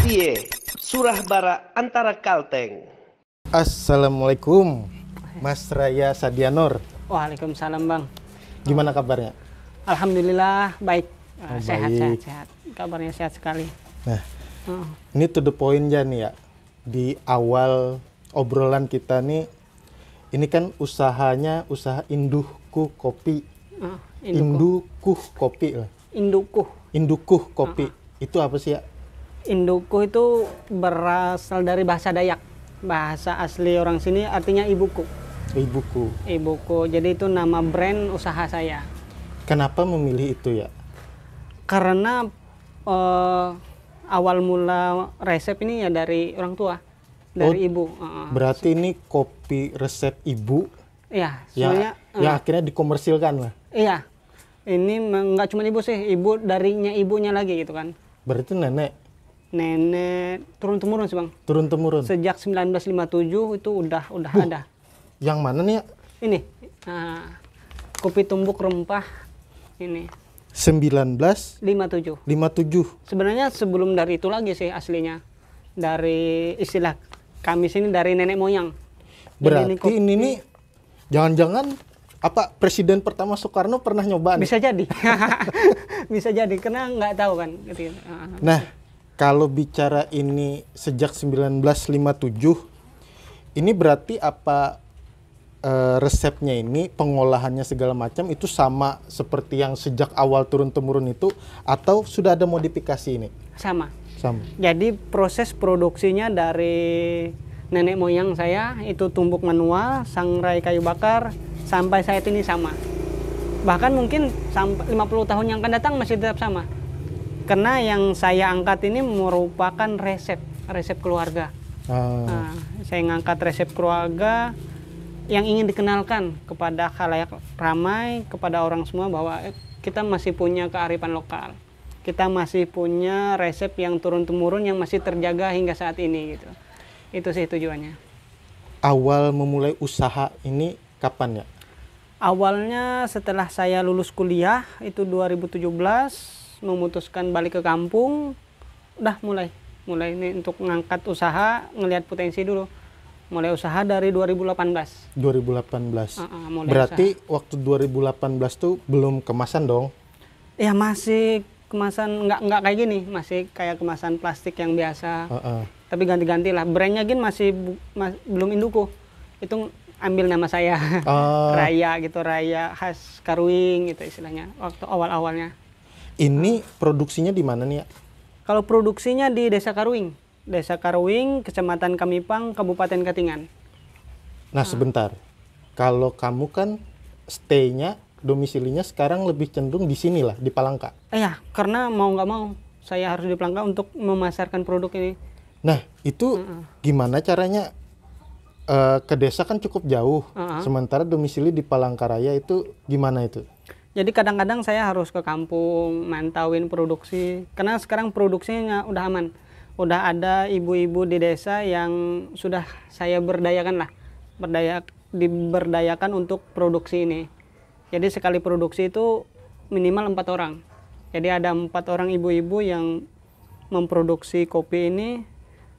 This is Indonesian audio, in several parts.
Iye, Surah Bara antara Kalteng. Assalamualaikum, Mas Raya Sadianor. Waalaikumsalam, Bang. Gimana kabarnya? Alhamdulillah baik. Sehat. Kabarnya sehat sekali. Nah, ini to the point ya nih ya. Di awal obrolan kita nih, ini kan usahanya usaha Indukuh Kopi. Indukuh Kopi lah. Indukuh Kopi. Itu apa sih ya? Indukuh itu berasal dari bahasa Dayak. Bahasa asli orang sini artinya ibuku. Ibuku. Jadi itu nama brand usaha saya. Kenapa memilih itu ya? Karena awal mula resep ini ya dari orang tua, dari ibu. Berarti ini kopi resep ibu. Iya, yang akhirnya dikomersilkan lah. Iya. Ini nggak cuma ibu sih, ibu darinya ibunya lagi gitu kan. Berarti nenek turun-temurun sih, Bang. Turun-temurun. Sejak 1957 itu udah ada. Yang mana nih ya? Ini kopi tumbuk rempah ini. 1957. 57. Sebenarnya sebelum dari itu lagi sih aslinya. Dari istilah kami sini dari nenek moyang. Berarti ini nih jangan-jangan apa Presiden pertama Soekarno pernah nyoba nih? Bisa jadi. Bisa jadi karena nggak tahu kan gitu. Nah, kalau bicara ini sejak 1957, ini berarti apa resepnya ini, pengolahannya segala macam itu sama seperti yang sejak awal turun-temurun itu, atau sudah ada modifikasi ini? Sama. Jadi proses produksinya dari nenek moyang saya itu tumbuk manual, sangrai kayu bakar, sampai saat ini sama. Bahkan mungkin sampai 50 tahun yang akan datang masih tetap sama. Karena yang saya angkat ini merupakan resep keluarga. Nah, saya ngangkat resep keluarga yang ingin dikenalkan kepada khalayak ramai, kepada orang semua bahwa kita masih punya kearifan lokal. Kita masih punya resep yang turun-temurun yang masih terjaga hingga saat ini gitu. Itu sih tujuannya. Awal memulai usaha ini kapan ya? Awalnya setelah saya lulus kuliah itu 2017, memutuskan balik ke kampung, udah mulai ini untuk ngangkat usaha, ngelihat potensi dulu. Mulai usaha dari 2018. Berarti usaha. Waktu 2018 tuh belum kemasan dong? Ya masih kemasan nggak kayak gini, masih kayak kemasan plastik yang biasa. Tapi ganti-ganti lah. Brandnya gini masih belum Indukuh. Itu ambil nama saya. Raya gitu, Raya khas Karuing gitu istilahnya waktu awal-awalnya. Ini produksinya di mana nih ya? Kalau produksinya di Desa Karuing, Kecamatan Kamipang, Kabupaten Katingan. Nah sebentar, kalau kamu kan stay-nya, domisilinya sekarang lebih cenderung di sini lah, di Palangka. Iya, karena mau nggak mau saya harus di Palangka untuk memasarkan produk ini. Nah itu gimana caranya? Ke desa kan cukup jauh, sementara domisili di Palangkaraya itu gimana itu? Jadi kadang-kadang saya harus ke kampung, mantauin produksi. Karena sekarang produksinya udah aman. Udah ada ibu-ibu di desa yang sudah saya berdayakan diberdayakan untuk produksi ini. Jadi sekali produksi itu minimal 4 orang. Jadi ada 4 orang ibu-ibu yang memproduksi kopi ini.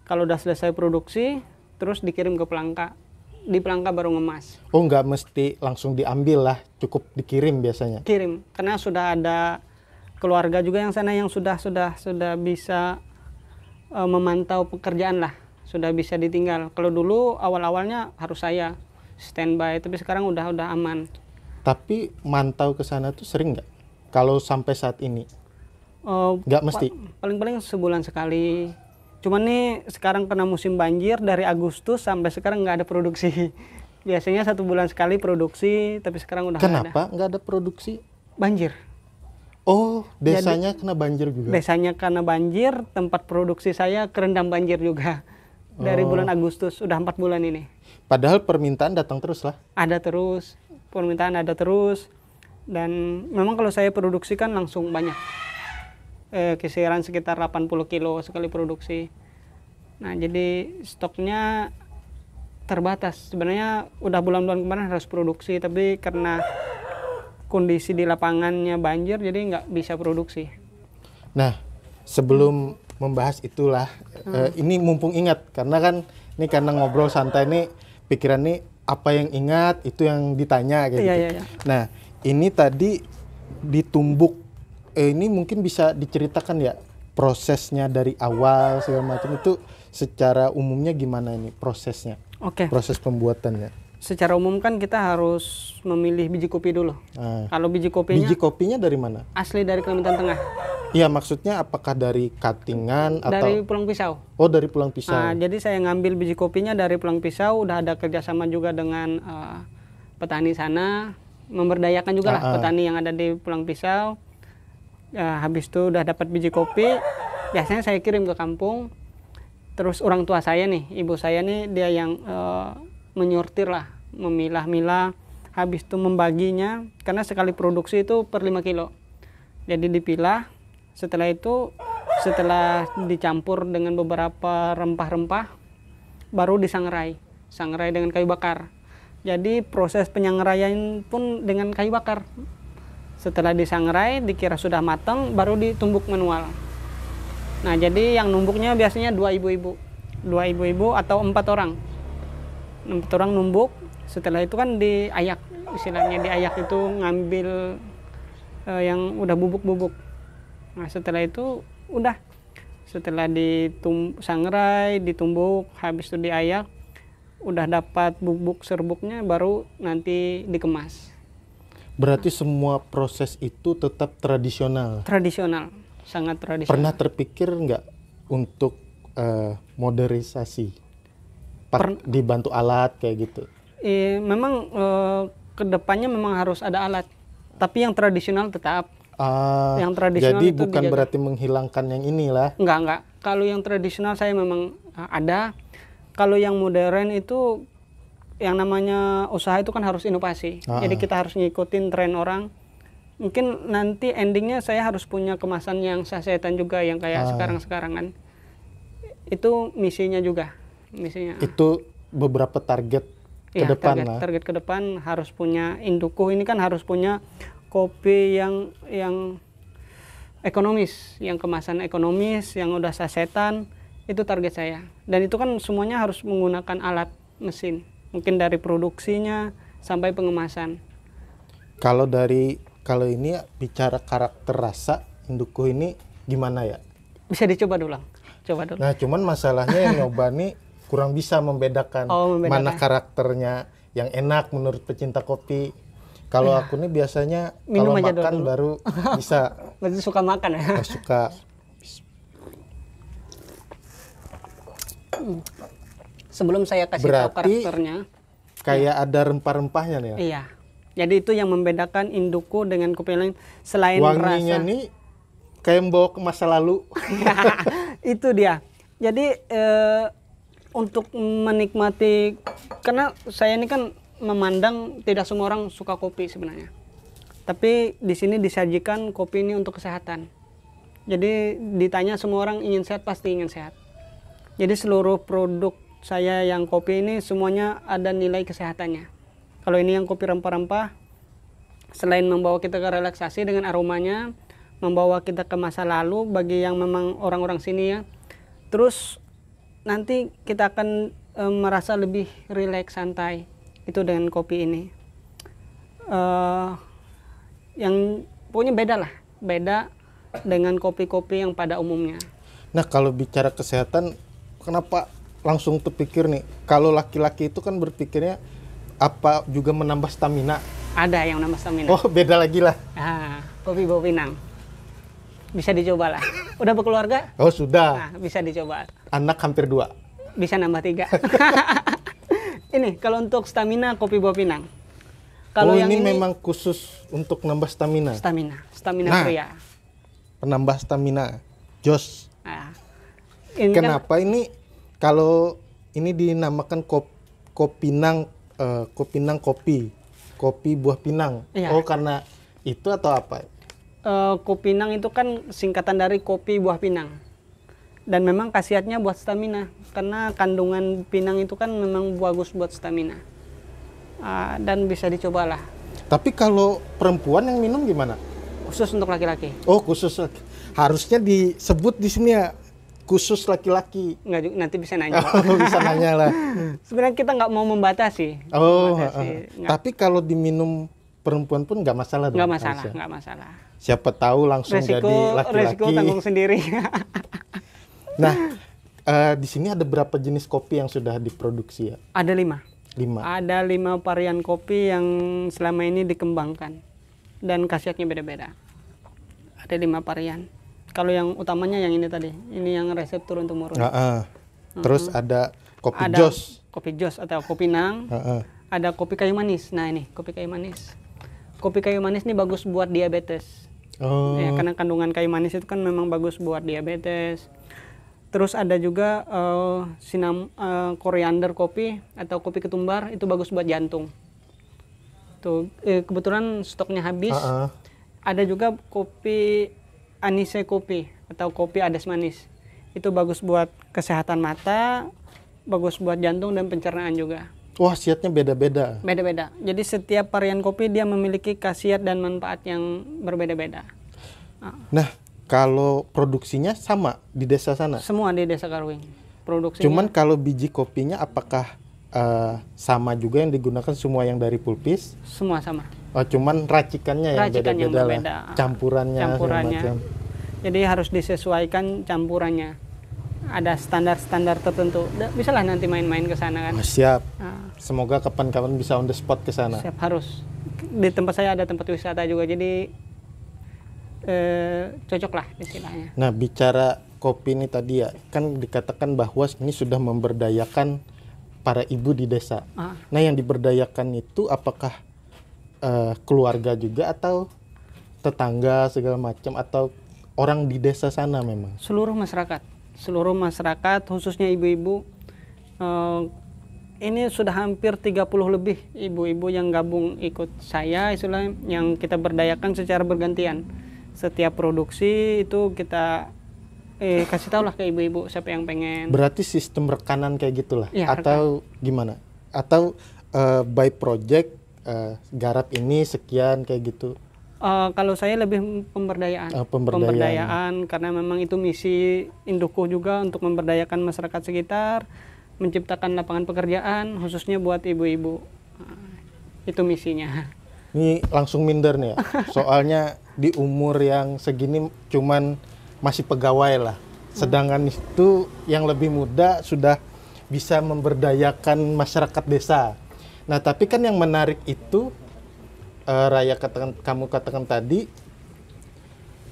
Kalau udah selesai produksi, terus dikirim ke Palangka. Di Palangka baru ngemas. Oh, nggak mesti langsung diambil lah, cukup dikirim biasanya? Kirim, karena sudah ada keluarga juga yang sana yang sudah bisa memantau pekerjaan lah, sudah bisa ditinggal. Kalau dulu awal-awalnya harus saya standby, tapi sekarang udah aman. Tapi mantau ke sana tuh sering nggak? Kalau sampai saat ini? Nggak mesti? Paling-paling sebulan sekali. Cuman nih sekarang kena musim banjir dari Agustus sampai sekarang nggak ada produksi. Biasanya 1 bulan sekali produksi, tapi sekarang udah nggak ada. Kenapa nggak ada produksi? Banjir. Oh, desanya kena banjir juga? Desanya kena banjir, tempat produksi saya kerendam banjir juga. Dari bulan Agustus, udah 4 bulan ini. Padahal permintaan datang terus lah? Ada terus, permintaan ada terus. Dan memang kalau saya produksi kan langsung banyak. Kisaran sekitar 80 kilo sekali produksi. Nah jadi stoknya terbatas. Sebenarnya udah bulan-bulan kemarin harus produksi, tapi karena kondisi di lapangannya banjir jadi nggak bisa produksi. Nah sebelum membahas itulah. Ini mumpung ingat karena kan ini karena ngobrol santai nih pikiran nih apa yang ingat itu yang ditanya kayak Iya, gitu. iya. Nah, ini tadi ditumbuk ini mungkin bisa diceritakan ya prosesnya dari awal segala macam itu secara umumnya gimana ini prosesnya? Oke. Proses pembuatannya. Secara umum kan kita harus memilih biji kopi dulu. Nah, Kalau biji kopinya biji kopinya dari mana? asli dari Kalimantan Tengah, Iya, maksudnya apakah dari cuttingan atau dari Pulang Pisau. oh dari Pulang Pisau. Nah, jadi saya ngambil biji kopinya dari Pulang Pisau, udah ada kerjasama juga dengan petani sana, memberdayakan juga lah petani yang ada di Pulang Pisau. Habis itu udah dapat biji kopi, biasanya saya kirim ke kampung. Terus orang tua saya nih, ibu saya nih dia yang menyortir lah, memilah-milah, habis itu membaginya, karena sekali produksi itu per 5 kilo. Jadi dipilah, setelah itu setelah dicampur dengan beberapa rempah-rempah, baru disangrai dengan kayu bakar. Jadi proses penyangraian pun dengan kayu bakar. Setelah disangrai, dikira sudah matang, baru ditumbuk manual. Nah, jadi yang numbuknya biasanya 2 ibu-ibu atau 4 orang. 4 orang numbuk, setelah itu kan diayak, istilahnya diayak itu ngambil yang udah bubuk-bubuk. Nah, setelah itu udah, setelah disangrai, ditumbuk, habis itu diayak, udah dapat bubuk serbuknya, baru nanti dikemas. Berarti semua proses itu tetap tradisional. Tradisional, sangat tradisional. Pernah terpikir nggak untuk modernisasi? Dibantu alat kayak gitu? Memang kedepannya memang harus ada alat, tapi yang tradisional tetap. Yang tradisional jadi itu bukan dijaga. berarti menghilangkan yang inilah. Enggak. Kalau yang tradisional saya memang ada. Kalau yang modern itu yang namanya usaha itu kan harus inovasi. Jadi kita harus ngikutin tren orang. Mungkin nanti endingnya saya harus punya kemasan yang sasetan juga yang kayak sekarang-sekarang kan. Itu misinya juga. Misinya. Itu beberapa target ke depan lah. Target ke depan harus punya induku ini kan harus punya kopi yang ekonomis, yang kemasan ekonomis, yang udah sasetan, itu target saya. Dan itu kan semuanya harus menggunakan alat mesin. Mungkin dari produksinya sampai pengemasan. Kalau ini bicara karakter rasa induku ini gimana ya? Bisa dicoba dulu. Coba dulu. Nah, cuman masalahnya yang nyoba nih kurang bisa membedakan mana karakternya yang enak menurut pecinta kopi. Kalau aku nih biasanya minum kalau aja makan dulu. baru bisa. Berarti suka makan ya? Suka. Sebelum saya kasih tahu karakternya. Kayak ada rempah-rempahnya nih ya? Iya. Jadi itu yang membedakan induku dengan kopi lain selain wanginya rasa. nih kayak membawa ke masa lalu. Itu dia. Jadi untuk menikmati, karena saya ini kan memandang tidak semua orang suka kopi sebenarnya. Tapi di sini disajikan kopi ini untuk kesehatan. Jadi ditanya semua orang ingin sehat, pasti ingin sehat. Jadi seluruh produk saya yang kopi ini semuanya ada nilai kesehatannya. Kalau ini yang kopi rempah-rempah, selain membawa kita ke relaksasi dengan aromanya, membawa kita ke masa lalu bagi yang memang orang-orang sini ya. Terus nanti kita akan merasa lebih rileks, santai. Itu dengan kopi ini. Yang pokoknya beda dengan kopi-kopi yang pada umumnya. Nah, kalau bicara kesehatan, kenapa langsung terpikir nih, kalau laki-laki itu kan berpikirnya apa juga menambah stamina? Ada yang nambah stamina. Oh, beda lagi lah. Kopi Bau Pinang. Bisa dicoba lah. Udah berkeluarga? Oh, sudah. Nah, bisa dicoba. Anak hampir 2. Bisa nambah 3. Ini kalau untuk stamina kopi Bau Pinang. Kalau yang ini memang khusus untuk nambah stamina. Stamina pria. Penambah stamina. Jos. Nah, ini kenapa ini kalau ini dinamakan kopinang kopi buah pinang? Iya. Oh, karena itu atau apa? Kopi Pinang itu kan singkatan dari kopi buah pinang. Dan memang khasiatnya buat stamina. Karena kandungan pinang itu kan memang bagus buat stamina. Dan bisa dicobalah. Tapi kalau perempuan yang minum gimana? Khusus untuk laki-laki. Oh, khusus. Harusnya disebut di sini ya. khusus laki-laki. Nggak, nanti bisa nanya. Oh, bisa nanya lah. Sebenarnya kita nggak mau membatasi. Oh, Nggak. tapi kalau diminum perempuan pun nggak masalah dong? Nggak masalah, harusnya? nggak masalah. Siapa tahu langsung jadi Resiko laki-laki. tanggung sendiri. Nah, di sini ada berapa jenis kopi yang sudah diproduksi ya? Ada 5. 5. Ada 5 varian kopi yang selama ini dikembangkan dan khasiatnya beda-beda. Ada 5 varian. Kalau yang utamanya yang ini tadi, ini yang resep turun temurun. Terus ada kopi Ada jos. kopi jos atau kopi nang. Ada kopi kayu manis. Nah ini kopi kayu manis. Kopi kayu manis ini bagus buat diabetes. Oh. Ya, karena kandungan kayu manis itu kan memang bagus buat diabetes. Terus ada juga koriander kopi atau kopi ketumbar, itu bagus buat jantung. Tuh kebetulan stoknya habis. Ada juga kopi anise kopi atau kopi adas manis. Itu bagus buat kesehatan mata, bagus buat jantung dan pencernaan juga. Wah, khasiatnya beda-beda. Beda-beda. Jadi setiap varian kopi dia memiliki khasiat dan manfaat yang berbeda-beda. Nah, kalau produksinya sama di desa sana? Semua di Desa Karwing. Produksinya. Cuman kalau biji kopinya apakah sama juga yang digunakan semua yang dari Pulpis? Semua sama. Oh, cuman racikannya yang Racikan yang beda-beda berbeda. lah. Campurannya. Campurannya. Macam. Jadi harus disesuaikan campurannya. Ada standar-standar tertentu. Bisa lah nanti main-main ke sana kan. Oh, siap. Nah, Semoga kapan-kapan bisa on the spot ke sana. siap, harus. Di tempat saya ada tempat wisata juga, jadi cocok lah istilahnya. Nah, bicara kopi ini tadi ya, kan dikatakan bahwa ini sudah memberdayakan para ibu di desa. Nah, yang diberdayakan itu apakah keluarga juga atau tetangga segala macam atau orang di desa sana memang? Seluruh masyarakat khususnya ibu-ibu. Ini sudah hampir 30 lebih ibu-ibu yang gabung ikut saya, istilahnya yang kita berdayakan secara bergantian. Setiap produksi itu kita kasih tahu lah ke ibu-ibu siapa yang pengen. Berarti sistem rekanan kayak gitulah, Ya, atau gimana? Atau by project garap ini sekian kayak gitu? Kalau saya lebih pemberdayaan. Pemberdayaan karena memang itu misi indukku juga untuk memberdayakan masyarakat sekitar, menciptakan lapangan pekerjaan khususnya buat ibu-ibu. Itu misinya. Ini langsung minder nih ya. Soalnya di umur yang segini cuman masih pegawai lah. Sedangkan itu yang lebih muda sudah bisa memberdayakan masyarakat desa. Nah, tapi kan yang menarik itu Raya kamu katakan tadi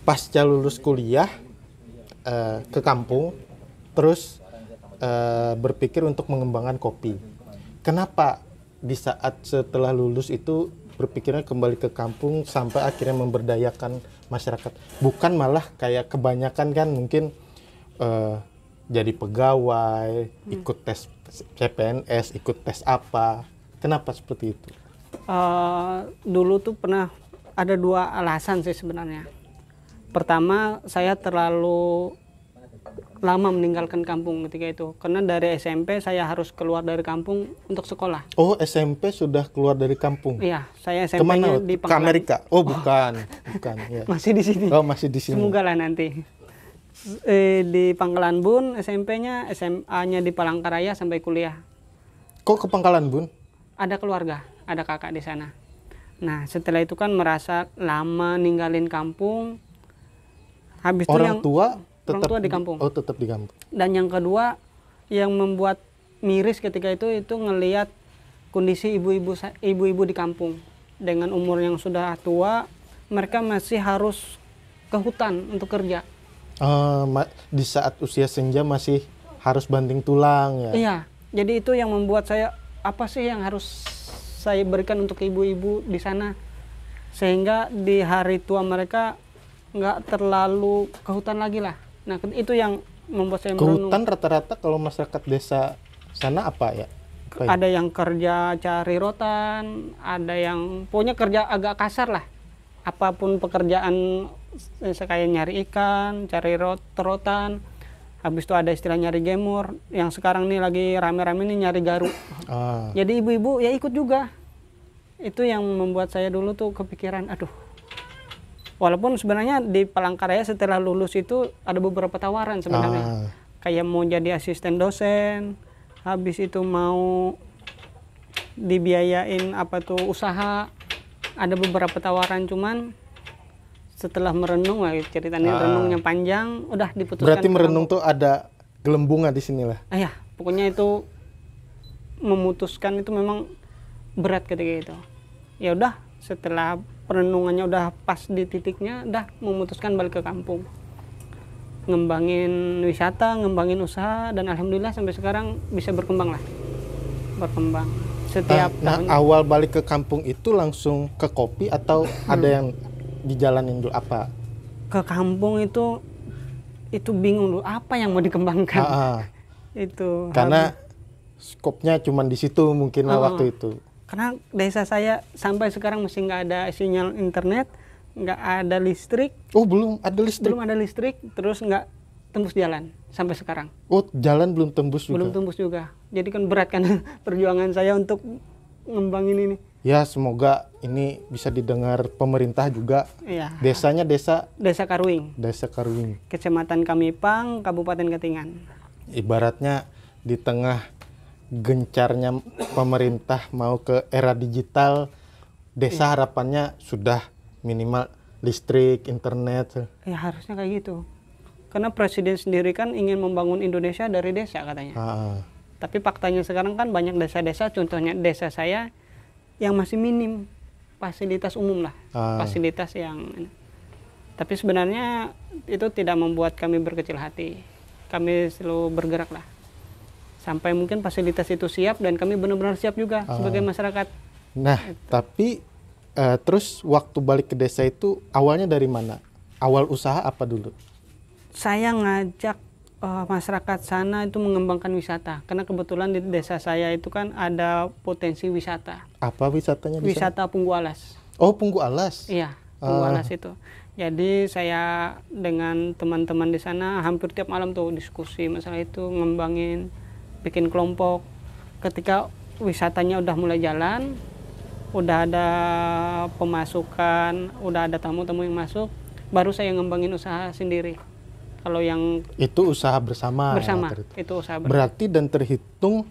pasca lulus kuliah ke kampung terus berpikir untuk mengembangkan kopi. Kenapa di saat setelah lulus itu berpikirnya kembali ke kampung sampai akhirnya memberdayakan masyarakat? Bukan malah kayak kebanyakan kan mungkin jadi pegawai, ikut tes CPNS, ikut tes apa. Kenapa seperti itu? Dulu tuh pernah ada 2 alasan sih sebenarnya. Pertama, saya terlalu lama meninggalkan kampung ketika itu. Karena dari SMP saya harus keluar dari kampung untuk sekolah. Oh, SMP sudah keluar dari kampung? Iya, saya SMP-nya Kemana? di Ke Pangkalan. Amerika? Oh, bukan. Bukan. Ya. Masih di sini. Oh, masih di sini. Semoga lah nanti. Di Pangkalan Bun, SMP-nya, SMA-nya di Palangkaraya sampai kuliah. Kok ke Pangkalan Bun? Ada keluarga, ada kakak di sana. Nah, setelah itu kan merasa lama ninggalin kampung. Habis itu Orang tua orang tetap tua di kampung. Oh, tetap di kampung. Dan yang kedua yang membuat miris ketika itu ngelihat kondisi ibu-ibu di kampung dengan umur yang sudah tua, mereka masih harus ke hutan untuk kerja. Di saat usia senja masih harus banting tulang ya? Iya, jadi itu yang membuat saya, apa sih yang harus saya berikan untuk ibu-ibu di sana sehingga di hari tua mereka nggak terlalu ke hutan lagi lah. Nah, itu yang membuat saya Ke merenung. hutan rata-rata kalau masyarakat desa sana apa ya? Ada yang kerja cari rotan, ada yang pokoknya kerja agak kasar lah. Apapun pekerjaan, kayak nyari ikan, cari rotan. Habis itu ada istilah nyari gemur. Yang sekarang nih lagi rame-rame nih nyari garu. Jadi ibu-ibu ya ikut juga. Itu yang membuat saya dulu tuh kepikiran, aduh. Walaupun sebenarnya di Palangkaraya setelah lulus itu ada beberapa tawaran sebenarnya. kayak mau jadi asisten dosen, habis itu mau dibiayain apa tuh usaha, ada beberapa tawaran, cuman setelah merenung lah ceritanya, renungnya panjang, udah diputuskan. Berarti merenung tuh ada gelembungan di sini lah. Ya, pokoknya itu memutuskan itu memang berat ketika itu. Ya udah, setelah perenungannya udah pas di titiknya, udah memutuskan balik ke kampung, ngembangin wisata, ngembangin usaha, dan alhamdulillah sampai sekarang bisa berkembang lah, berkembang setiap tahun. Awal balik ke kampung itu langsung ke kopi atau ada yang dijalanin dulu apa? Ke kampung itu bingung dulu apa yang mau dikembangkan. Itu karena skopnya cuma di situ mungkin lah waktu itu. Karena desa saya sampai sekarang masih nggak ada sinyal internet, nggak ada listrik. Oh, belum ada listrik? Belum ada listrik, terus nggak tembus jalan sampai sekarang. Oh, jalan belum tembus juga? Belum tembus juga. Jadi kan berat kan perjuangan saya untuk ngembangin ini. Ya, semoga ini bisa didengar pemerintah juga. Iya. Desanya Desa Karuing. Desa Karuing. Kecamatan Kamipang, Kabupaten Katingan. Ibaratnya di tengah gencarnya pemerintah mau ke era digital, desa harapannya sudah minimal listrik, internet. Ya harusnya kayak gitu. Karena presiden sendiri kan ingin membangun Indonesia dari desa katanya. Tapi faktanya sekarang kan banyak desa-desa, contohnya desa saya yang masih minim fasilitas umum lah, fasilitas yang. Tapi sebenarnya itu tidak membuat kami berkecil hati. Kami selalu bergerak lah, sampai mungkin fasilitas itu siap dan kami benar-benar siap juga sebagai masyarakat. Nah, tapi terus waktu balik ke desa itu awalnya dari mana? Awal usaha apa dulu? Saya ngajak masyarakat sana itu mengembangkan wisata, karena kebetulan di desa saya itu kan ada potensi wisata. Apa wisatanya? Wisata Punggu Alas. Oh, Punggu Alas. Iya, Punggu Alas itu. Jadi saya dengan teman-teman di sana hampir tiap malam tuh diskusi masalah itu, ngembangin, bikin kelompok. Ketika wisatanya udah mulai jalan, udah ada pemasukan, udah ada tamu-tamu yang masuk, baru saya ngembangin usaha sendiri. Kalau yang itu usaha bersama itu usaha bersama. Berarti dan terhitung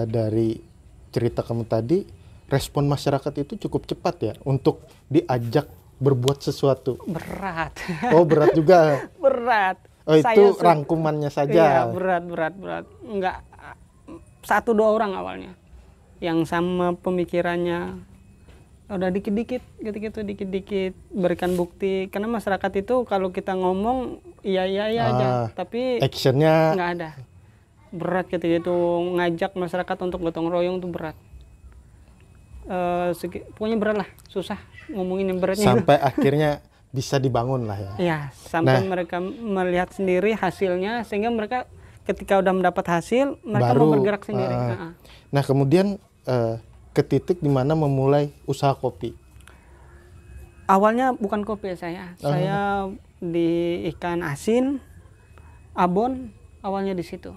dari cerita kamu tadi, respon masyarakat itu cukup cepat ya untuk diajak berbuat sesuatu. Berat. Oh, berat juga. Berat. Oh, itu rangkumannya saja. Iya, berat. Enggak 1-2 orang awalnya yang sama pemikirannya. Udah dikit-dikit dikit-dikit berikan bukti, karena masyarakat itu kalau kita ngomong iya aja, tapi actionnya nggak ada. Berat ketika itu ngajak masyarakat untuk gotong royong itu berat. Pokoknya berat lah, susah ngomongin yang beratnya. Sampai akhirnya bisa dibangun lah ya. Iya, sampai mereka melihat sendiri hasilnya, sehingga mereka ketika udah mendapat hasil mereka baru mau bergerak sendiri. Nah, kemudian ke titik di mana memulai usaha kopi? Awalnya bukan kopi saya di ikan asin, abon, awalnya di situ.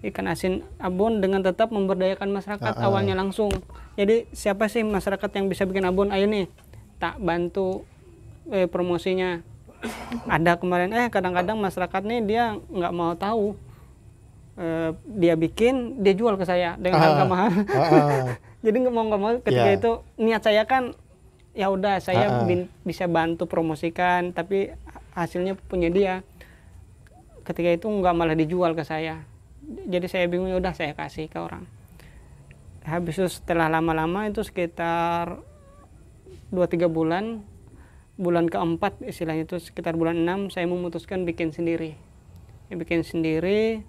Ikan asin, abon dengan tetap memberdayakan masyarakat awalnya langsung. Jadi siapa sih masyarakat yang bisa bikin abon? Ayo nih, tak bantu promosinya. Ada kemarin kadang-kadang masyarakat nih dia nggak mau tahu. Dia bikin, dia jual ke saya dengan harga mahal. Jadi nggak mau ketika itu niat saya kan ya udah saya bisa bantu promosikan, tapi hasilnya punya dia. Ketika itu nggak malah dijual ke saya. Jadi saya bingung, ya udah saya kasih ke orang. Habis itu setelah lama-lama itu sekitar 2-3 bulan, bulan keempat istilahnya itu sekitar bulan 6 saya memutuskan bikin sendiri. Bikin sendiri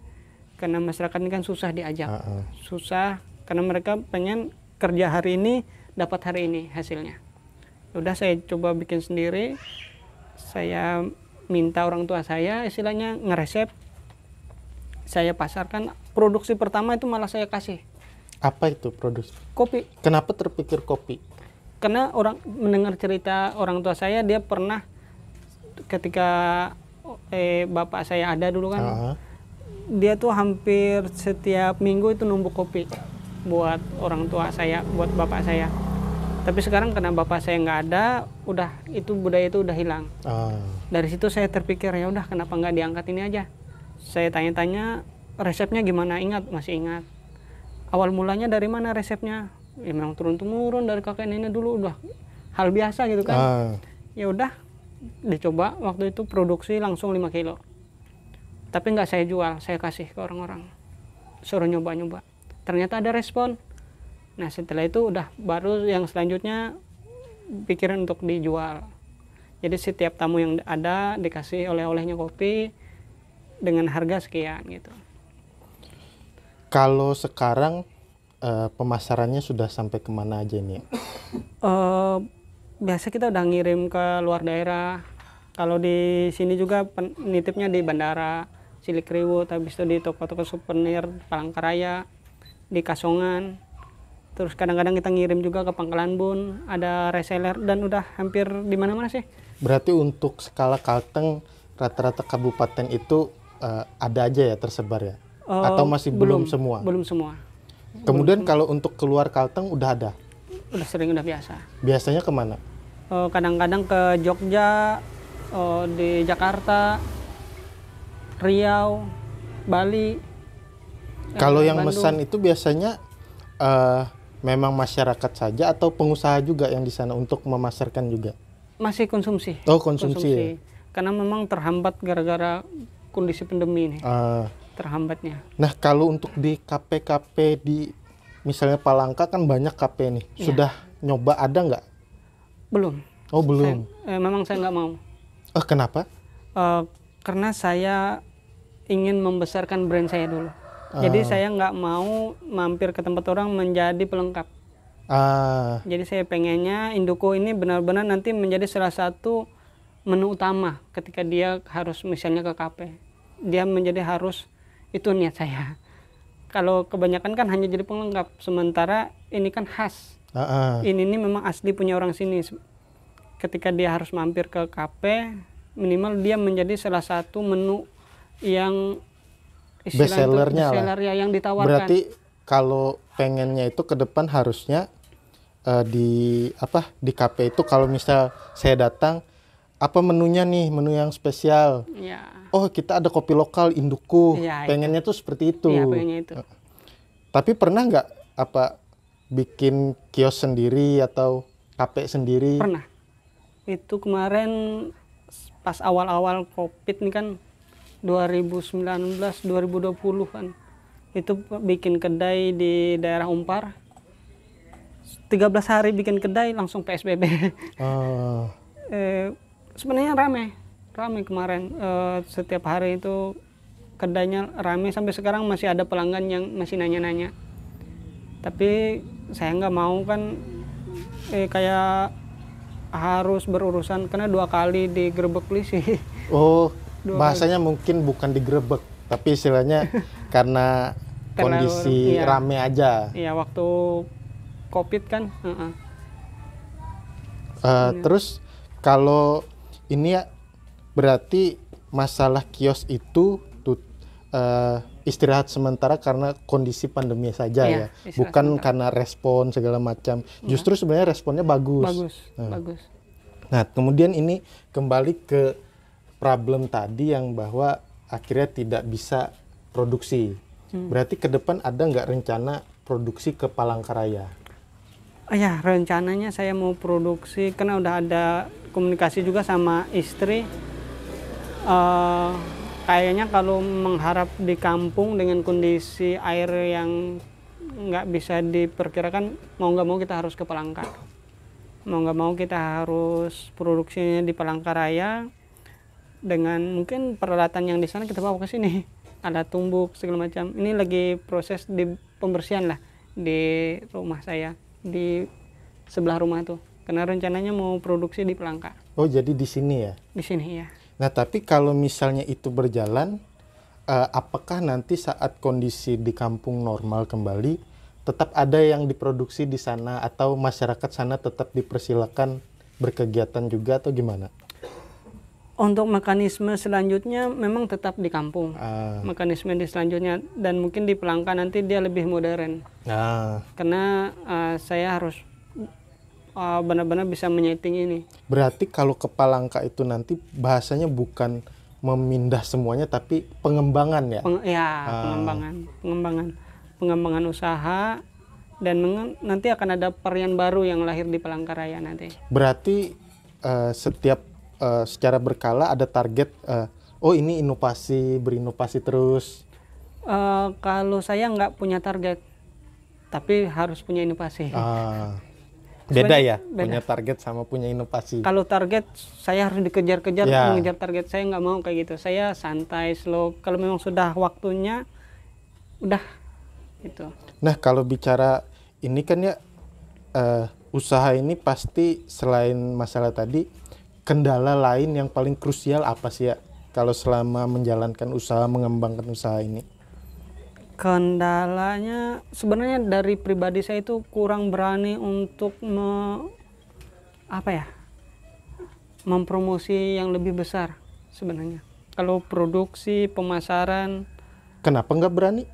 karena masyarakat ini kan susah diajak. Susah karena mereka pengen kerja hari ini dapat hari ini hasilnya. Udah saya coba bikin sendiri. Saya minta orang tua saya istilahnya ngeresep. Saya pasarkan. Produksi pertama itu malah saya kasih. Apa itu produksi? Kopi. Kenapa terpikir kopi? Karena orang mendengar cerita orang tua saya, dia pernah ketika bapak saya ada dulu kan, dia tuh hampir setiap minggu itu numbuk kopi buat orang tua saya, buat bapak saya. Tapi sekarang karena bapak saya nggak ada, udah itu budaya itu udah hilang. Dari situ saya terpikir, ya udah kenapa nggak diangkat ini aja. Saya tanya-tanya resepnya gimana, masih ingat. Awal mulanya dari mana resepnya? Ya memang turun-temurun dari kakek nenek dulu, udah hal biasa gitu kan. Ya udah dicoba, waktu itu produksi langsung 5 kilo. Tapi nggak saya jual, saya kasih ke orang-orang. Suruh nyoba-nyoba. Ternyata ada respon. Nah setelah itu udah baru yang selanjutnya pikiran untuk dijual. Jadi setiap tamu yang ada dikasih oleh-olehnya kopi dengan harga sekian gitu. Kalau sekarang pemasarannya sudah sampai kemana aja nih? Biasa kita udah ngirim ke luar daerah. Kalau di sini juga nitipnya di bandara Cilikriwut, habis itu di toko-toko souvenir Palangkaraya, di Kasongan. Terus kadang-kadang kita ngirim juga ke Pangkalan Bun, ada reseller, dan udah hampir di mana-mana sih. Berarti untuk skala Kalteng rata-rata kabupaten itu ada aja ya tersebar ya? Atau masih belum semua? Belum semua. Kemudian kalau untuk keluar Kalteng udah ada? Udah sering, udah biasa. Biasanya kemana? Kadang-kadang ke Jogja, di Jakarta, Riau, Bali. Kalau yang Bandung. mesan itu biasanya memang masyarakat saja atau pengusaha juga yang di sana untuk memasarkan juga? Masih konsumsi. Oh, konsumsi. Ya? Karena memang terhambat gara-gara kondisi pandemi ini. Terhambatnya. Nah, kalau untuk di KP-KP di misalnya Palangka kan banyak KP nih. Sudah nyoba, ada nggak? Belum. Oh, belum. Memang saya nggak mau. Kenapa? Karena saya ingin membesarkan brand saya dulu. Jadi saya nggak mau mampir ke tempat orang menjadi pelengkap. Jadi saya pengennya Induco ini benar-benar nanti menjadi salah satu menu utama ketika dia harus misalnya ke KP. Dia menjadi harus, itu niat saya. Kalau kebanyakan kan hanya jadi pelengkap, sementara ini kan khas. Ini memang asli punya orang sini. Ketika dia harus mampir ke KP, minimal dia menjadi salah satu menu yang bestsellernya ya, yang ditawarkan. Berarti kalau pengennya itu ke depan harusnya di KP itu kalau misal saya datang, apa menunya nih, menu yang spesial? Ya. Oh, kita ada kopi lokal Induco. Ya, pengennya tuh seperti itu. Iya, pengennya itu. Tapi pernah nggak bikin kios sendiri atau KP sendiri? Pernah. Itu kemarin pas awal-awal Covid nih kan 2019 2020 kan. Itu bikin kedai di daerah Umpar. 13 hari bikin kedai langsung PSBB. Sebenarnya rame kemarin. Setiap hari itu kedainya rame, sampai sekarang masih ada pelanggan yang masih nanya-nanya. Tapi saya nggak mau kan kayak harus berurusan, karena 2 kali digerebek polisi. Oh, bahasanya mungkin bukan digerebek, tapi istilahnya karena kondisi rame aja. Iya, waktu Covid kan. Terus kalau ini ya berarti masalah kios itu istirahat sementara karena kondisi pandemi saja ya, bukan sementara. Karena respon segala macam. Justru sebenarnya responnya bagus. Bagus. Nah, kemudian ini kembali ke problem tadi yang bahwa akhirnya tidak bisa produksi. Berarti ke depan ada nggak rencana produksi ke Palangkaraya? Ya, rencananya saya mau produksi karena udah ada komunikasi juga sama istri. Kayaknya kalau mengharap di kampung dengan kondisi air yang nggak bisa diperkirakan, mau nggak mau kita harus ke Palangka. Mau nggak mau kita harus produksinya di Palangkaraya, dengan mungkin peralatan yang di sana kita bawa ke sini. Ada tumbuk segala macam. Ini lagi proses di pembersihan lah di rumah saya, di sebelah rumah tuh. Karena rencananya mau produksi di Palangka. Oh, jadi di sini ya? Di sini ya. Nah, tapi kalau misalnya itu berjalan, apakah nanti saat kondisi di kampung normal kembali, tetap ada yang diproduksi di sana atau masyarakat sana tetap dipersilakan berkegiatan juga atau gimana? Untuk mekanisme selanjutnya memang tetap di kampung. Mekanisme di selanjutnya, dan mungkin di Palangka nanti dia lebih modern. Karena saya harus benar-benar bisa menyeting ini. Berarti kalau ke Palangka itu nanti bahasanya bukan memindah semuanya, tapi pengembangan ya. Pengembangan usaha, dan nanti akan ada varian baru yang lahir di Palangkaraya nanti. Berarti setiap secara berkala ada target, oh ini berinovasi terus. Kalau saya nggak punya target, tapi harus punya inovasi. Beda ya, beda. punya target sama punya inovasi. Kalau target saya harus dikejar-kejar, mengejar target, saya nggak mau kayak gitu. Saya santai, slow. Kalau memang sudah waktunya, udah gitu. Nah, kalau bicara ini kan ya, usaha ini pasti selain masalah tadi, kendala lain yang paling krusial apa sih ya kalau selama menjalankan usaha, mengembangkan usaha ini? Kendalanya sebenarnya dari pribadi saya itu kurang berani untuk mempromosi yang lebih besar sebenarnya. Kalau produksi, pemasaran. Kenapa nggak berani?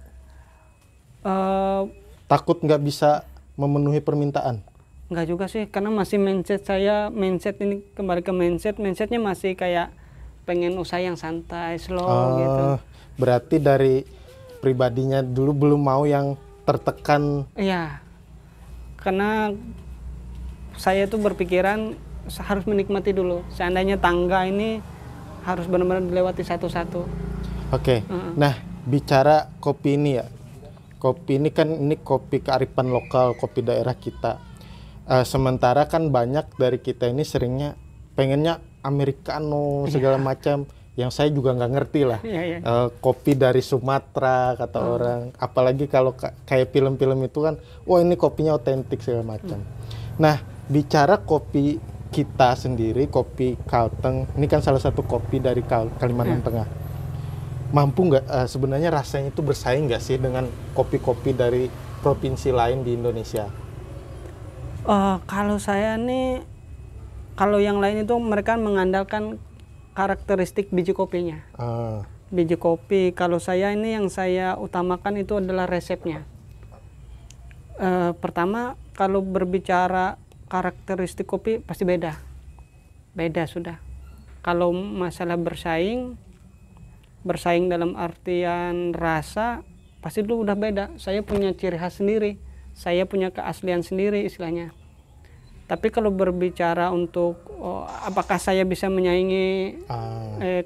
Takut nggak bisa memenuhi permintaan? Nggak juga sih, karena masih mindset ini kembali ke mindsetnya masih kayak pengen usaha yang santai, slow gitu. Berarti dari pribadinya dulu belum mau yang tertekan. Iya, karena saya tuh berpikiran harus menikmati dulu. Seandainya tangga ini harus benar-benar dilewati satu-satu. Oke. Nah, bicara kopi ini ya, kopi ini kan kopi kearifan lokal, kopi daerah kita. Sementara kan banyak dari kita ini seringnya pengennya americano segala macam, yang saya juga nggak ngerti lah. Kopi dari Sumatera kata orang, apalagi kalau kayak film-film itu kan, wah ini kopinya otentik segala macam. Nah, bicara kopi kita sendiri, kopi Kalteng, ini kan salah satu kopi dari Kalimantan Tengah. Mampu nggak sebenarnya rasanya itu bersaing nggak sih dengan kopi-kopi dari provinsi lain di Indonesia? Kalau saya nih, kalau yang lain itu mereka mengandalkan karakteristik biji kopinya. Biji kopi. Kalau saya ini yang saya utamakan itu adalah resepnya. Pertama, kalau berbicara karakteristik kopi pasti beda sudah. Kalau masalah bersaing dalam artian rasa pasti itu udah beda. Saya punya ciri khas sendiri, saya punya keaslian sendiri istilahnya. Tapi kalau berbicara untuk apakah saya bisa menyaingi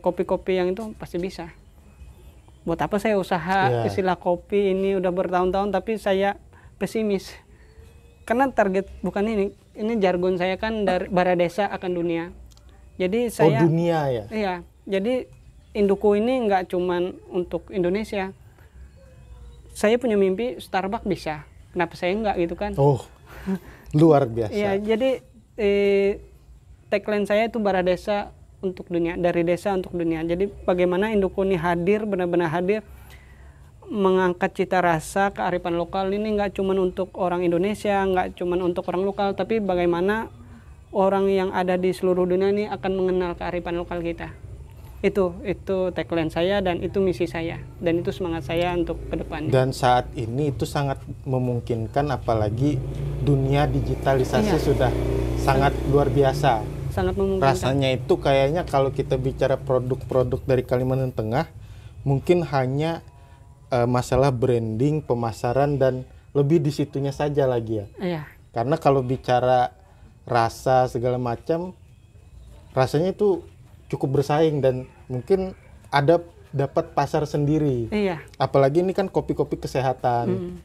kopi-kopi yang itu, pasti bisa. Buat apa saya usaha istilah kopi ini udah bertahun-tahun tapi saya pesimis. Karena target bukan ini jargon saya kan dari Baradesa akan dunia. Jadi saya dunia ya. Iya. Jadi Induku ini nggak cuman untuk Indonesia. Saya punya mimpi Starbucks bisa. Kenapa saya nggak gitu kan? Luar biasa. Iya, jadi tagline saya itu Baradesa untuk dunia, dari desa untuk dunia. Jadi bagaimana Induku ini hadir, benar-benar hadir, mengangkat cita rasa kearifan lokal ini nggak cuma untuk orang Indonesia, nggak cuma untuk orang lokal, tapi bagaimana orang yang ada di seluruh dunia ini akan mengenal kearifan lokal kita. Itu tagline saya dan itu misi saya dan itu semangat saya untuk ke depannya. Dan saat ini itu sangat memungkinkan, apalagi dunia digitalisasi sudah sangat luar biasa. Sangat memungkinkan. Rasanya itu kayaknya kalau kita bicara produk-produk dari Kalimantan Tengah, mungkin hanya masalah branding, pemasaran dan lebih di situnya saja lagi ya. Iya. Karena kalau bicara rasa segala macam, rasanya itu cukup bersaing dan mungkin dapat pasar sendiri. Iya. Apalagi ini kan kopi-kopi kesehatan.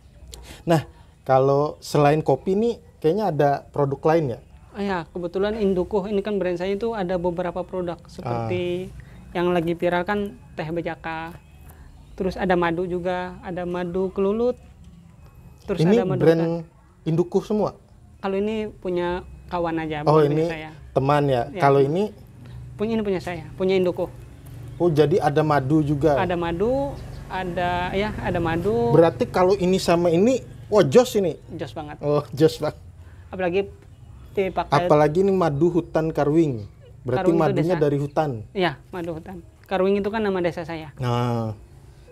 Nah, kalau selain kopi ini kayaknya ada produk lain ya? Iya, kebetulan Induku ini kan brand saya itu ada beberapa produk seperti yang lagi viral kan teh bejaka. Terus ada madu juga, ada madu kelulut. Terus ini ada madu brand Induku semua? Kalau ini punya kawan aja, bukan ini saya. Teman ya. Kalau ini punya saya, punya Induku. Oh, jadi ada madu juga. Ada madu, ada madu. Berarti kalau ini sama ini, jos ini. Jos banget. Jos banget. Apalagi ini madu hutan Karwing. Berarti Karwing madunya dari hutan. Iya, madu hutan. Karwing itu kan nama desa saya.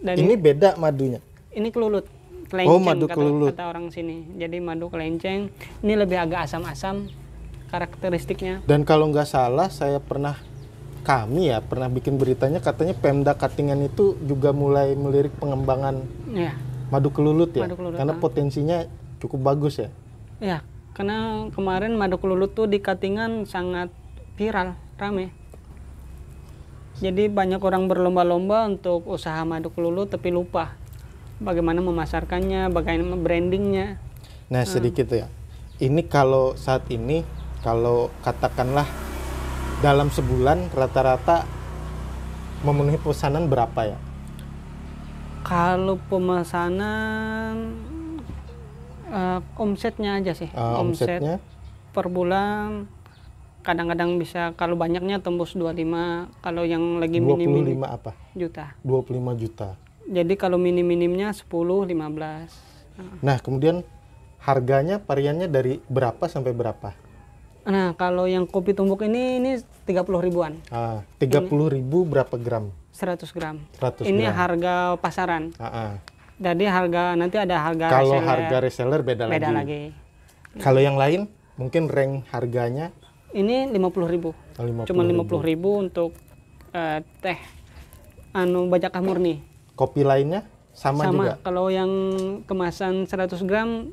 Dan ini beda madunya. Ini kelulut. Kelenceng, madu kelulut. Kata orang sini. Jadi madu kelenceng. Ini lebih agak asam-asam karakteristiknya. Dan kalau nggak salah saya pernah kami ya pernah bikin beritanya katanya Pemda Katingan itu juga mulai melirik pengembangan Ya, madu kelulut ya, Madu kelulut, karena potensinya cukup bagus ya. ya, karena kemarin madu kelulut tuh di Katingan sangat viral, rame. Jadi banyak orang berlomba-lomba untuk usaha madu kelulut tapi lupa bagaimana memasarkannya, bagaimana brandingnya. Nah sedikit ya, ini kalau saat ini kalau katakanlah dalam sebulan rata-rata memenuhi pesanan berapa ya? Kalau pemesanan omsetnya aja sih, Omsetnya per bulan kadang-kadang bisa, kalau banyaknya tembus 25, kalau yang lagi 25 minim apa? juta. 25 juta. Jadi kalau minim-minimnya 10, 15. Nah kemudian harganya variannya dari berapa sampai berapa? Nah, kalau yang kopi tumbuk ini 30 ribuan, 30.000 berapa gram? 100 gram. 100 Ini gram. harga pasaran. Ah. Jadi harga, nanti ada harga Kalau reseller, harga reseller beda lagi. Kalau yang lain mungkin rank harganya Ini 50 ribu. 50.000. Cuma 50 ribu untuk teh bajak murni. Kopi lainnya sama juga. Kalau yang kemasan 100 gram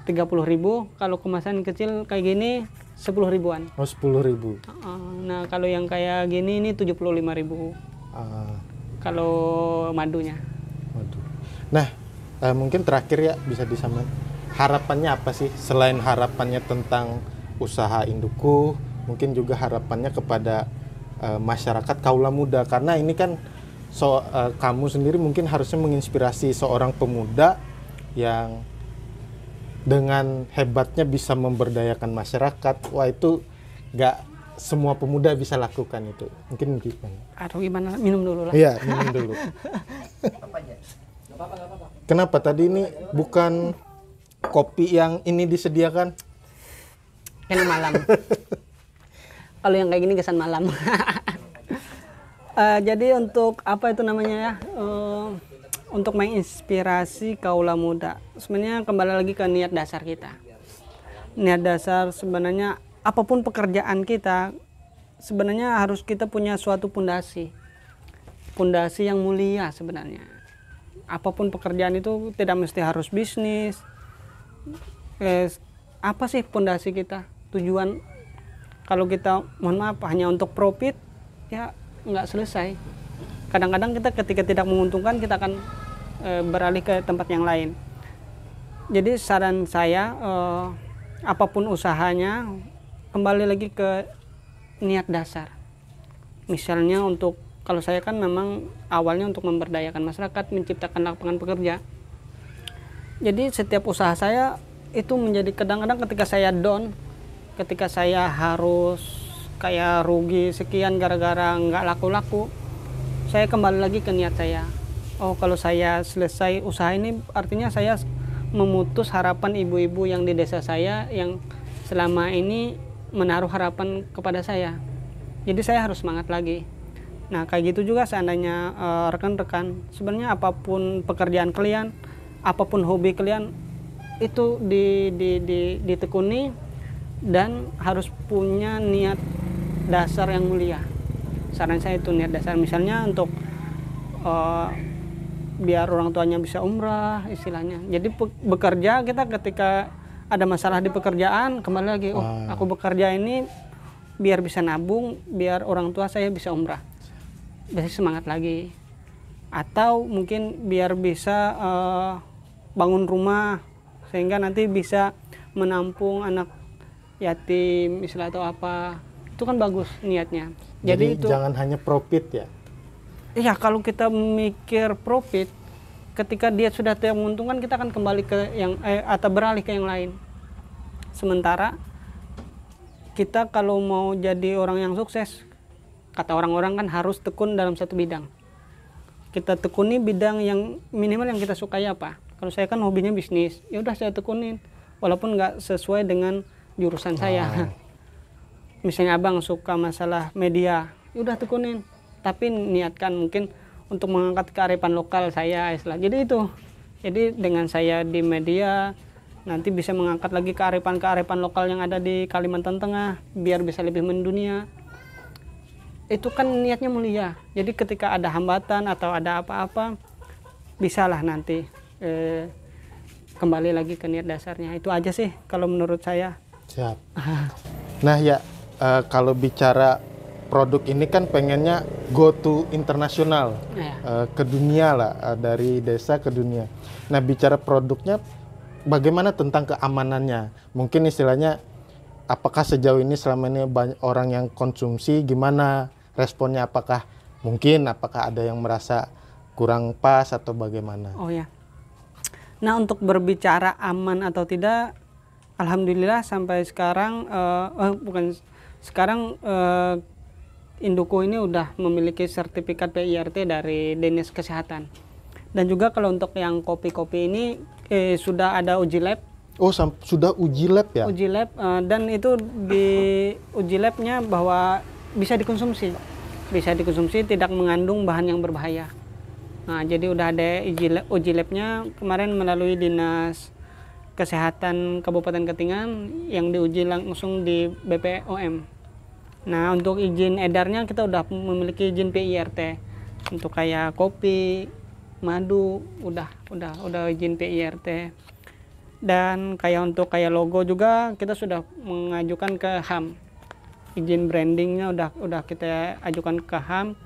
30 ribu. Kalau kemasan kecil kayak gini 10 ribuan. Oh 10.000. Nah kalau yang kayak gini ini 75 ribu. Kalau madunya. Waduh. Nah mungkin terakhir ya bisa disampaikan harapannya apa sih selain harapannya tentang usaha Induku, mungkin juga harapannya kepada masyarakat kaula muda, karena ini kan kamu sendiri mungkin harusnya menginspirasi seorang pemuda yang dengan hebatnya bisa memberdayakan masyarakat. Wah itu nggak semua pemuda bisa lakukan itu. Mungkin gimana? Aduh gimana? Minum dulu lah. Iya minum dulu. Kenapa tadi ini bukan kopi yang ini disediakan? Kena malam. Kalau yang kayak gini kesan malam. Jadi untuk apa itu namanya ya? Untuk menginspirasi kaula muda. Sebenarnya kembali lagi ke niat dasar kita. Niat dasar sebenarnya apapun pekerjaan kita sebenarnya harus kita punya suatu pondasi. Pondasi yang mulia sebenarnya. Apapun pekerjaan itu tidak mesti harus bisnis. Apa sih pondasi kita? Tujuan kalau kita mohon maaf hanya untuk profit ya nggak selesai. Kadang-kadang kita ketika tidak menguntungkan kita akan beralih ke tempat yang lain. Jadi saran saya apapun usahanya kembali lagi ke niat dasar. Misalnya untuk kalau saya kan memang awalnya untuk memberdayakan masyarakat, menciptakan lapangan pekerja. Jadi setiap usaha saya itu menjadi kadang-kadang ketika saya down, ketika saya harus kayak rugi sekian gara-gara nggak laku-laku, saya kembali lagi ke niat saya. Oh kalau saya selesai usaha ini artinya saya memutus harapan ibu-ibu yang di desa saya yang selama ini menaruh harapan kepada saya. Jadi saya harus semangat lagi. Nah kayak gitu juga seandainya rekan-rekan, sebenarnya apapun pekerjaan kalian, apapun hobi kalian itu ditekuni dan harus punya niat dasar yang mulia. Saran saya itu niat dasar, misalnya untuk biar orang tuanya bisa umrah istilahnya. Jadi bekerja kita ketika ada masalah di pekerjaan kembali lagi, oh aku bekerja ini biar bisa nabung, biar orang tua saya bisa umrah. Bisa semangat lagi. Atau mungkin biar bisa bangun rumah sehingga nanti bisa menampung anak yatim istilah atau apa. Itu kan bagus niatnya. Jadi itu jangan hanya profit ya. Iya, kalau kita mikir profit, ketika dia sudah tidak menguntungkan, kita akan kembali ke yang atau beralih ke yang lain. Sementara kita kalau mau jadi orang yang sukses, kata orang-orang kan harus tekun dalam satu bidang. Kita tekuni bidang yang minimal yang kita sukai apa. Kalau saya kan hobinya bisnis, ya udah saya tekunin, walaupun nggak sesuai dengan jurusan saya. Misalnya abang suka masalah media, ya udah tekunin. Tapi niatkan mungkin untuk mengangkat kearifan lokal saya istilah. Jadi itu. Jadi dengan saya di media nanti bisa mengangkat lagi kearifan lokal yang ada di Kalimantan Tengah biar bisa lebih mendunia. itu kan niatnya mulia. Jadi ketika ada hambatan atau ada apa-apa, bisalah nanti kembali lagi ke niat dasarnya. Itu aja sih kalau menurut saya. Siap. Nah ya, kalau bicara produk ini kan pengennya go to internasional, Ya. ke dunia lah, dari desa ke dunia. Nah bicara produknya, bagaimana tentang keamanannya? Mungkin istilahnya, apakah sejauh ini selama ini banyak orang yang konsumsi, gimana responnya? Apakah ada yang merasa kurang pas atau bagaimana? Oh ya. Nah, untuk berbicara aman atau tidak, alhamdulillah sampai sekarang Induku ini udah memiliki sertifikat PIRT dari Dinas Kesehatan. Dan juga kalau untuk yang kopi-kopi ini sudah ada uji lab. Oh, sudah uji lab ya? Uji lab, dan itu di uji labnya bahwa bisa dikonsumsi. Bisa dikonsumsi, tidak mengandung bahan yang berbahaya. Nah, jadi udah ada uji labnya kemarin melalui Dinas Kesehatan Kabupaten Katingan yang diuji langsung di BPOM. Nah, untuk izin edarnya kita udah memiliki izin PIRT. Untuk kayak kopi, madu, udah izin PIRT. Dan untuk logo juga kita sudah mengajukan ke HAM. Izin brandingnya udah kita ajukan ke HAM.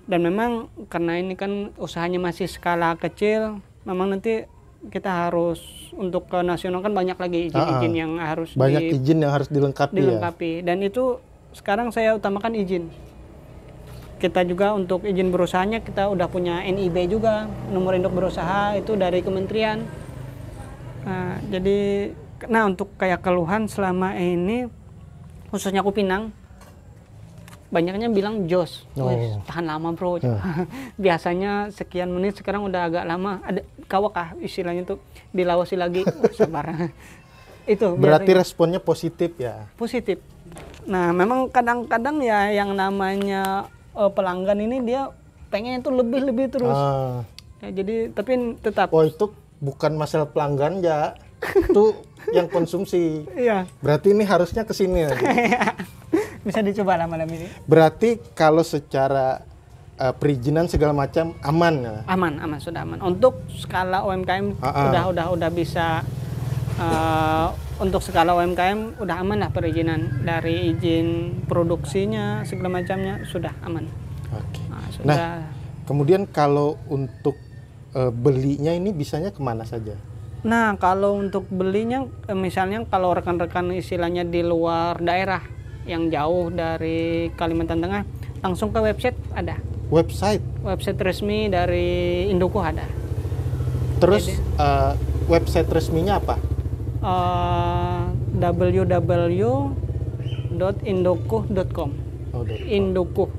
Dan memang karena ini kan usahanya masih skala kecil, memang nanti kita harus untuk ke nasional kan banyak lagi izin-izin yang harus izin yang harus dilengkapi. Dan itu sekarang saya utamakan izin. Kita juga untuk izin berusahanya kita udah punya NIB juga, nomor induk berusaha itu dari kementerian. Nah, untuk kayak keluhan selama ini khususnya Kupinang, banyaknya bilang jos, tahan lama bro. Biasanya sekian menit, sekarang udah agak lama. Ada kawakah istilahnya tuh, dilawasi lagi. Sabar. Itu berarti responnya positif ya? Positif. Nah, memang kadang-kadang ya yang namanya pelanggan ini dia pengen itu lebih terus. Ya, jadi tapi tetap. Oh, itu bukan masalah pelanggan ya, itu yang konsumsi. Iya. Berarti ini harusnya ke sini. Bisa dicoba lah malam ini. Berarti kalau secara perizinan segala macam aman ya? Aman, sudah aman. Untuk skala UMKM udah bisa. Untuk skala UMKM udah aman lah perizinan, dari izin produksinya segala macamnya sudah aman. Oke. Nah, kemudian kalau untuk belinya ini bisanya kemana saja? Nah, kalau untuk belinya misalnya kalau rekan-rekan istilahnya di luar daerah yang jauh dari Kalimantan Tengah, langsung ke website ada. Website resmi dari Induku ada. Terus website resminya apa? www.indukuh.com. Indukuh.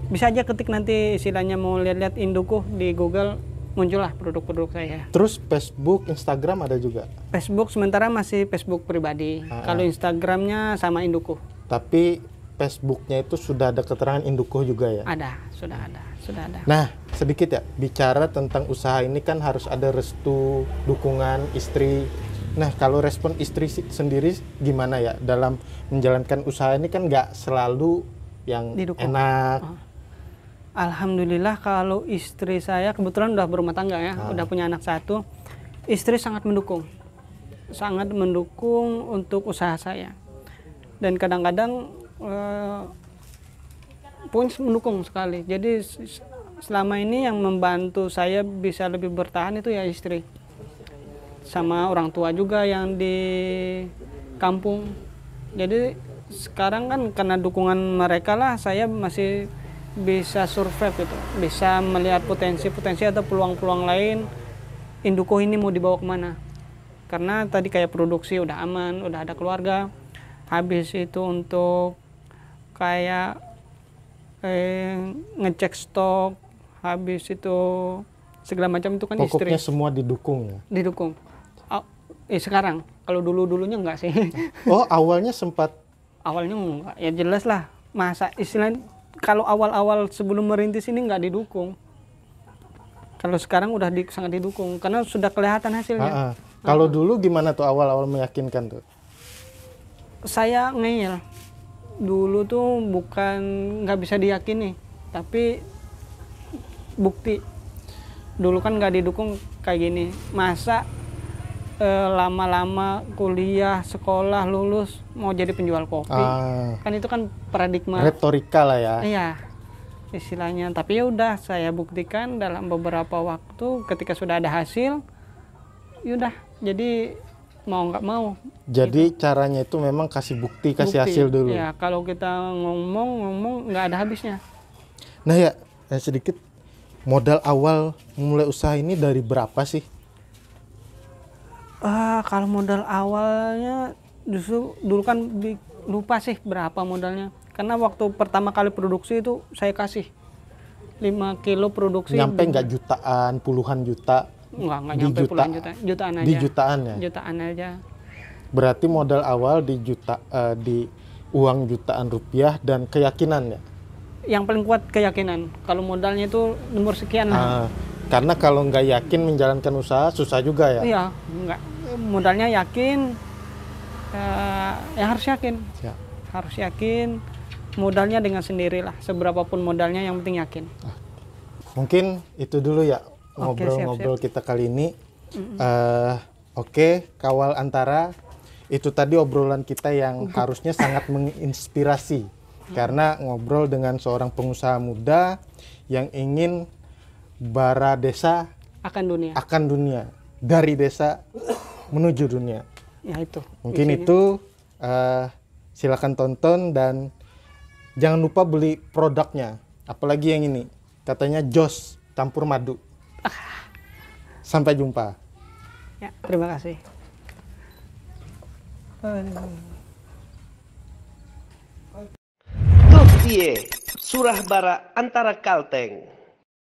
Bisa aja ketik nanti istilahnya mau lihat-lihat Indukuh di Google, muncullah produk-produk saya. Terus Facebook, Instagram ada juga? Facebook sementara masih Facebook pribadi. Kalau Instagramnya sama Indukuh. Tapi Facebooknya itu sudah ada keterangan Indukuh juga ya? Ada, sudah ada. Nah, sedikit ya, bicara tentang usaha ini kan harus ada restu, dukungan istri. Nah, kalau respon istri sendiri gimana ya dalam menjalankan usaha ini, kan nggak selalu yang didukung. Enak. Alhamdulillah kalau istri saya kebetulan udah berumah tangga ya, udah punya anak 1. Istri sangat mendukung untuk usaha saya. Dan kadang-kadang pun mendukung sekali. Jadi selama ini yang membantu saya bisa lebih bertahan itu ya istri. Sama orang tua juga yang di kampung. Jadi sekarang kan karena dukungan mereka lah saya masih bisa survive gitu. Bisa melihat potensi-potensi atau peluang-peluang lain Indukuh ini mau dibawa kemana. Karena tadi kayak produksi udah aman, udah ada keluarga. Habis itu untuk kayak ngecek stok, habis itu segala macam itu kan pokoknya istri. Pokoknya semua didukung ya? Didukung. Sekarang, kalau dulunya enggak sih. Oh, awalnya sempat? Awalnya enggak, ya jelas lah. Masa istilah kalau awal-awal sebelum merintis ini enggak didukung. Kalau sekarang udah sangat didukung, karena sudah kelihatan hasilnya. Kalau dulu gimana tuh awal-awal meyakinkan tuh? Saya ngeyel. Dulu tuh bukan nggak bisa diyakini, tapi bukti. Dulu kan nggak didukung kayak gini. Masa lama-lama kuliah, sekolah, lulus mau jadi penjual kopi? Kan itu kan paradigma. Retorika lah ya. Iya, istilahnya. Tapi ya udah saya buktikan dalam beberapa waktu ketika sudah ada hasil. Yaudah, jadi mau nggak mau. Jadi caranya itu memang kasih bukti, kasih hasil dulu. Ya, kalau kita ngomong nggak ada habisnya. Nah ya, sedikit modal awal memulai usaha ini dari berapa sih? Kalau modal awalnya justru dulu kan lupa sih berapa modalnya. Karena waktu pertama kali produksi itu saya kasih 5 kilo produksi. Nyampe nggak jutaan, puluhan juta? Nggak nyampe puluhan juta. Jutaan aja. Di jutaan ya? Jutaan aja. Berarti modal awal di uang jutaan rupiah dan keyakinan ya? Yang paling kuat keyakinan. Kalau modalnya itu nomor sekian lah. Karena kalau nggak yakin menjalankan usaha susah juga ya? Iya, nggak. Modalnya yakin, ya harus yakin. Ya. Harus yakin. Modalnya dengan sendirilah. Seberapapun modalnya yang penting yakin. Mungkin itu dulu ya Oke, ngobrol-ngobrol siap. kita kali ini. Oke, Kawal Antara. Itu tadi obrolan kita yang harusnya sangat menginspirasi. Karena ngobrol dengan seorang pengusaha muda yang ingin bara desa Akan dunia. akan dunia. Dari desa menuju dunia. Ya itu. Mungkin isinya. itu silakan tonton dan jangan lupa beli produknya. Apalagi yang ini. Katanya jos campur madu. Sampai jumpa. Ya, terima kasih. Tuh Surah Bara Antara Kalteng.